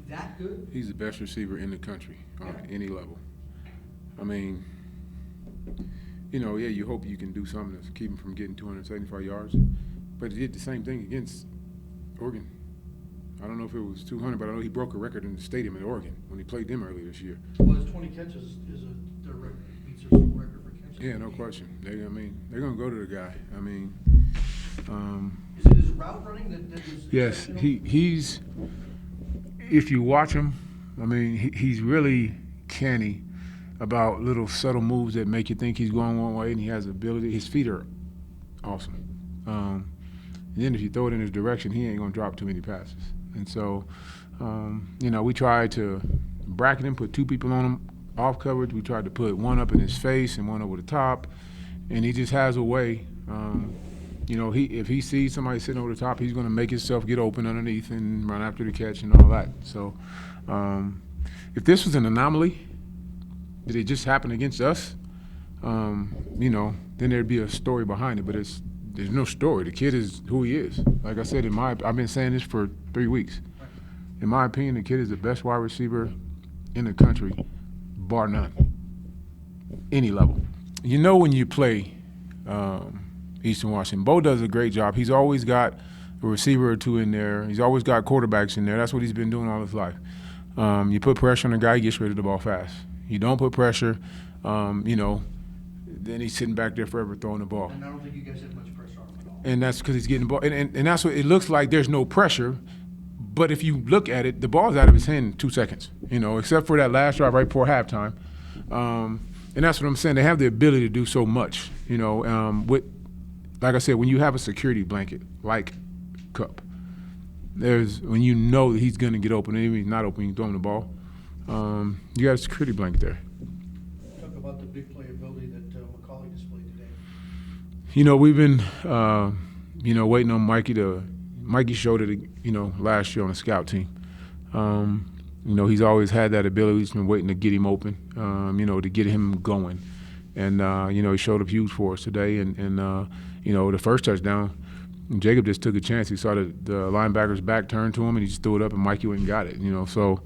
that good? He's the best receiver in the country on any level. I mean, you hope you can do something to keep him from getting 275 yards, but he did the same thing against Oregon. I don't know if it was 200, but I know he broke a record in the stadium in Oregon when he played them earlier this year. Well, his 20 catches is their record, beats their school record for catches. Yeah, no question. They're going to go to the guy. I mean, is it his route running that is? Yes, he's. If you watch him, I mean, he's really canny about little subtle moves that make you think he's going one way, and he has ability. His feet are awesome. And then if you throw it in his direction, he ain't going to drop too many passes. And so, we tried to bracket him, put two people on him off coverage. We tried to put one up in his face and one over the top, and he just has a way. If he sees somebody sitting over the top, he's going to make himself get open underneath and run after the catch and all that. So, if this was an anomaly, did it just happen against us? Then there'd be a story behind it. But there's no story. The kid is who he is. Like I said, I've been saying this for 3 weeks. In my opinion, the kid is the best wide receiver in the country, bar none. Any level. When you play Eastern Washington, Bo does a great job. He's always got a receiver or two in there. He's always got quarterbacks in there. That's what he's been doing all his life. You put pressure on the guy, he gets rid of the ball fast. You don't put pressure, then he's sitting back there forever throwing the ball. And I don't think you guys have much pressure on him at all. And that's because he's getting the ball. And that's what it looks like. There's no pressure. But if you look at it, the ball's out of his hand in 2 seconds, except for that last drive right before halftime. And that's what I'm saying. They have the ability to do so much, like I said, when you have a security blanket like Cup, when you know that he's going to get open, and even if he's not open, you throw him the ball, you got a security blanket there. Talk about the big playability that McCauley displayed today. We've been, waiting on Mikey Mikey showed it, last year on the scout team. He's always had that ability. He's been waiting to get him open, to get him going. And, he showed up huge for us today. And the first touchdown, Jacob just took a chance. He saw the linebacker's back turned to him, and he just threw it up, and Mikey went and got it, So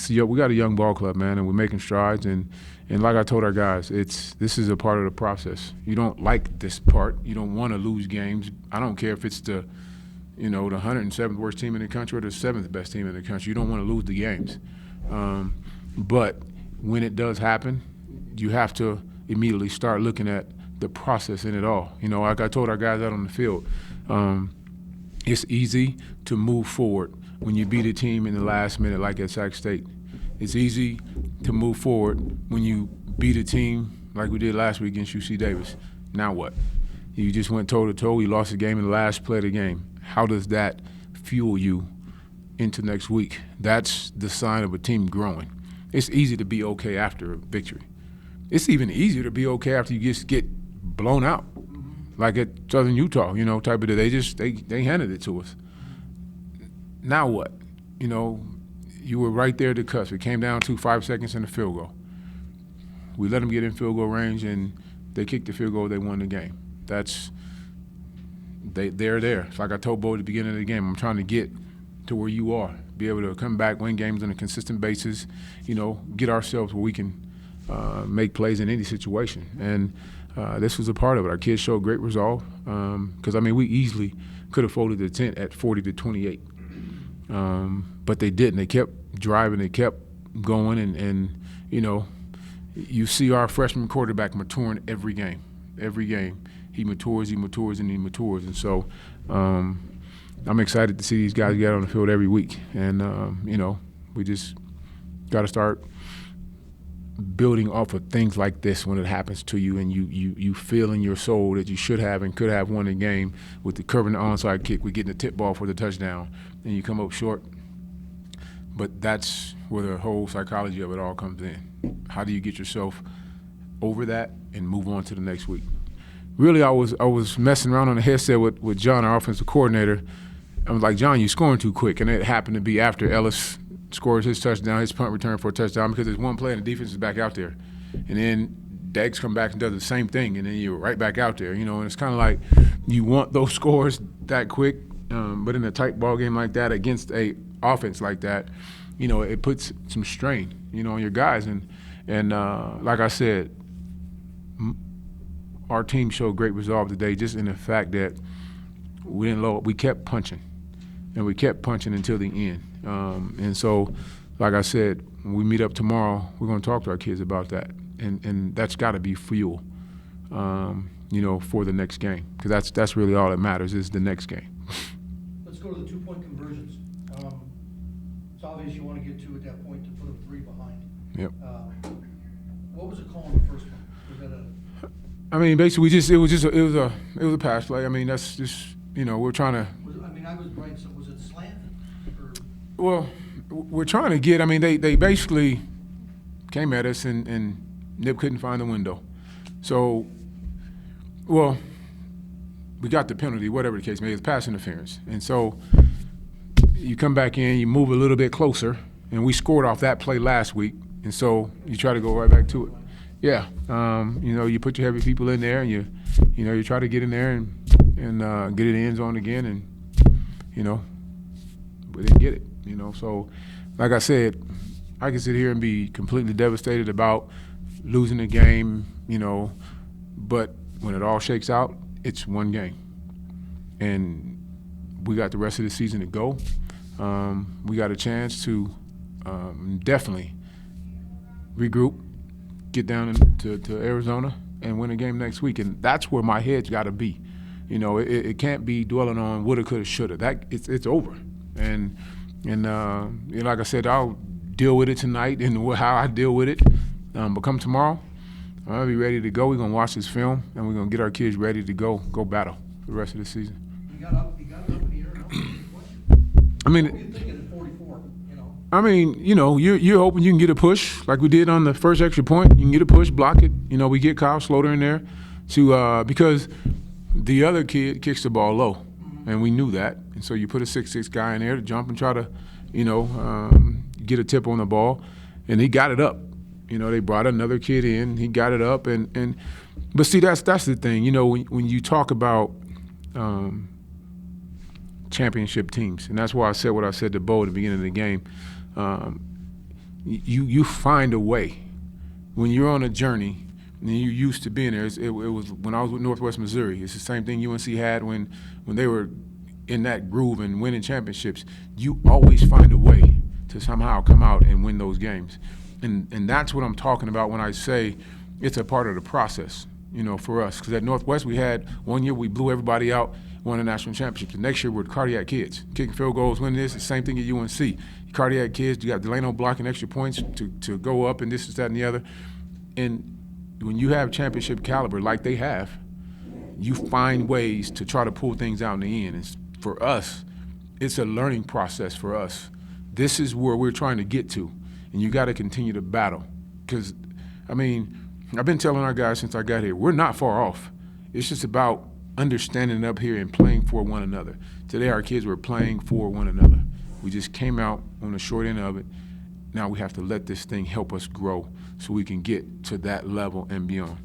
we got a young ball club, man, and we're making strides. And like I told our guys, this is a part of the process. You don't like this part. You don't want to lose games. I don't care if it's the 107th worst team in the country or the 7th best team in the country. You don't want to lose the games. But when it does happen, you have to immediately start looking at the process in it all. Like I told our guys out on the field, it's easy to move forward when you beat a team in the last minute like at Sac State. It's easy to move forward when you beat a team like we did last week against UC Davis. Now what? You just went toe-to-toe. You lost the game in the last play of the game. How does that fuel you into next week? That's the sign of a team growing. It's easy to be okay after a victory. It's even easier to be okay after you just get blown out, like at Southern Utah, type of deal. They handed it to us. Now what? You were right there at the cusp. It came down to 5 seconds in the field goal. We let them get in field goal range, and they kicked the field goal. They won the game. They're there. It's like I told Bo at the beginning of the game. I'm trying to get to where you are, be able to come back, win games on a consistent basis, get ourselves where we can make plays in any situation. And this was a part of it. Our kids showed great resolve because, we easily could have folded the tent at 40-28. But they didn't. They kept driving. They kept going. And you see our freshman quarterback maturing every game. Every game. He matures, and he matures. And so I'm excited to see these guys get on the field every week. And, we just got to start building off of things like this when it happens to you and you feel in your soul that you should have and could have won the game with the curving the onside kick, with getting the tip ball for the touchdown, and you come up short. But that's where the whole psychology of it all comes in. How do you get yourself over that and move on to the next week? Really, I was messing around on the headset with John, our offensive coordinator. I was like, John, you're scoring too quick. And it happened to be after Ellis scores his touchdown, his punt return for a touchdown, because there's one play and the defense is back out there. And then Daggs come back and does the same thing, and then you're right back out there. And it's kind of like you want those scores that quick, But in a tight ball game like that against a offense like that, it puts some strain, on your guys. And like I said, our team showed great resolve today, just in the fact that we didn't load. We kept punching, and we kept punching until the end. And so, like I said, when we meet up tomorrow, we're going to talk to our kids about that, and that's got to be fuel, for the next game, because that's really all that matters is the next game. Let's go to the 2-point conversions. It's obvious you want to get 2 at that point to put a 3 behind. Yep. What was the call on the first one? Was that I mean, basically, it was a pass play. I mean, that's just we're trying to. I was right. So was it slanted? Well, we're trying to get. I mean, they basically came at us and Nip couldn't find the window. So, well, we got the penalty, whatever the case may be. It's pass interference, and so you come back in, you move a little bit closer, and we scored off that play last week, and so you try to go right back to it. Yeah, you put your heavy people in there, and you try to get in there and get it in the end zone again, and we didn't get it. So like I said, I can sit here and be completely devastated about losing the game, but when it all shakes out, it's one game, and we got the rest of the season to go. We got a chance to definitely regroup, get down to Arizona, and win a game next week. And that's where my head's got to be. It can't be dwelling on woulda, coulda, shoulda. It's over. And like I said, I'll deal with it tonight and how I deal with it. But come tomorrow, I'll be ready to go. We're gonna watch this film, and we're gonna get our kids ready to go battle the rest of the season. You got up in the air. I mean, what were you thinking at 44? I mean, you're hoping you can get a push like we did on the first extra point. You can get a push, block it. We get Kyle Sloter in there because the other kid kicks the ball low, and we knew that. And so you put a 6'6" guy in there to jump and try to, get a tip on the ball, and he got it up. They brought another kid in, he got it up, but see, that's the thing. When you talk about championship teams, and that's why I said what I said to Bo at the beginning of the game. You find a way when you're on a journey and you're used to being there. It was when I was with Northwest Missouri. It's the same thing UNC had when they were in that groove and winning championships. You always find a way to somehow come out and win those games, and that's what I'm talking about when I say it's a part of the process. For us, because at Northwest we had one year we blew everybody out, won a national championship. The next year we're cardiac kids, kicking field goals, winning this. The same thing at UNC. Cardiac kids, you got Delano blocking extra points to go up, and this, that, and the other. And when you have championship caliber like they have, you find ways to try to pull things out in the end. And for us, it's a learning process for us. This is where we're trying to get to, and you got to continue to battle. Because, I've been telling our guys since I got here, we're not far off. It's just about understanding up here and playing for one another. Today our kids were playing for one another. We just came out on the short end of it. Now we have to let this thing help us grow so we can get to that level and beyond.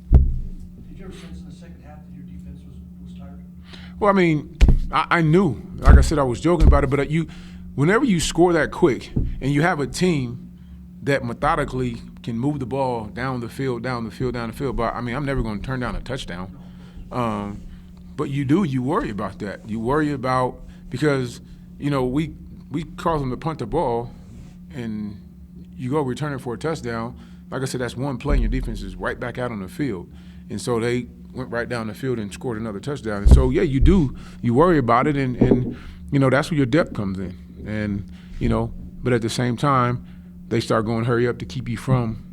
Did you ever sense in the second half that your defense was tired? Well, I knew. Like I said, I was joking about it, but whenever you score that quick and you have a team that methodically can move the ball down the field, but I'm never going to turn down a touchdown. But you worry about that. You worry about, because, we cause them to punt the ball and you go return it for a touchdown. Like I said, that's one play and your defense is right back out on the field. And so they went right down the field and scored another touchdown. And so, yeah, you worry about it, and that's where your depth comes in. And, but at the same time, they start going hurry up to keep you from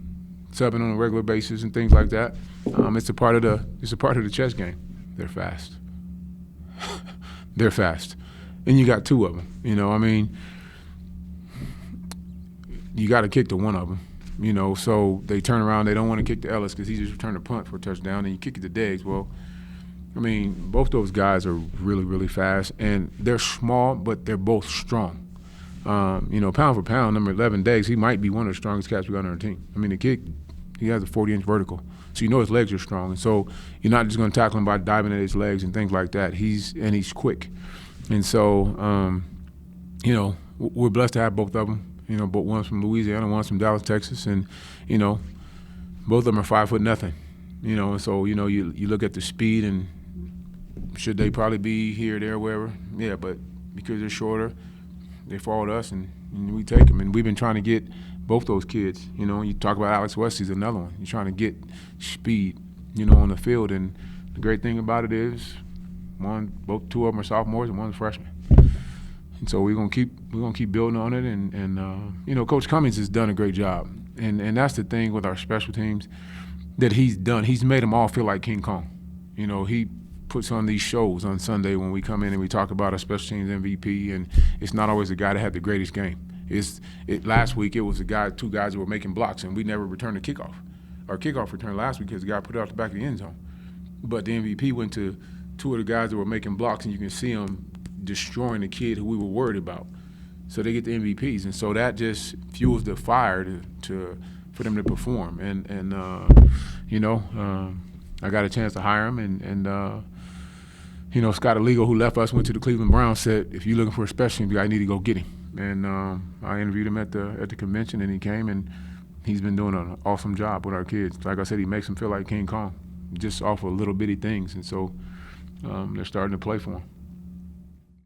subbing on a regular basis and things like that. It's a part of the chess game. They're fast. They're fast. And you got 2 of them. You got to kick to one of them. So they turn around. They don't want to kick to Ellis because he just returned a punt for a touchdown, and you kick it to Diggs. Well, both those guys are really, really fast, and they're small, but they're both strong. Pound for pound, number 11, Diggs, he might be one of the strongest cats we got on our team. The kid, he has a 40-inch vertical. So his legs are strong. And so you're not just going to tackle him by diving at his legs and things like that. He's quick. And so, we're blessed to have both of them. But one's from Louisiana, one's from Dallas, Texas, and both of them are 5'0". And so you look at the speed and should they probably be here, there, wherever? Yeah, but because they're shorter, they fall to us and we take them. And we've been trying to get both those kids. You talk about Alex West, he's another one. You're trying to get speed, on the field. And the great thing about it is, two of them are sophomores and one's a freshman. And so we're gonna keep building on it. And Coach Cummings has done a great job. And that's the thing with our special teams that he's done. He's made them all feel like King Kong. He puts on these shows on Sunday when we come in and we talk about our special teams MVP, and it's not always the guy that had the greatest game. Last week it was two guys that were making blocks, and we never returned a kickoff. Our kickoff return last week because the guy put it out the back of the end zone. But the MVP went to two of the guys that were making blocks, and you can see them destroying the kid who we were worried about. So they get the MVPs, and so that just fuels the fire for them to perform. And I got a chance to hire him, and Scott Aligo, who left us, went to the Cleveland Browns, said, if you're looking for a special team guy, I need to go get him. And I interviewed him at the convention, and he came, and he's been doing an awesome job with our kids. Like I said, he makes them feel like King Kong, just off of little bitty things, and so they're starting to play for him.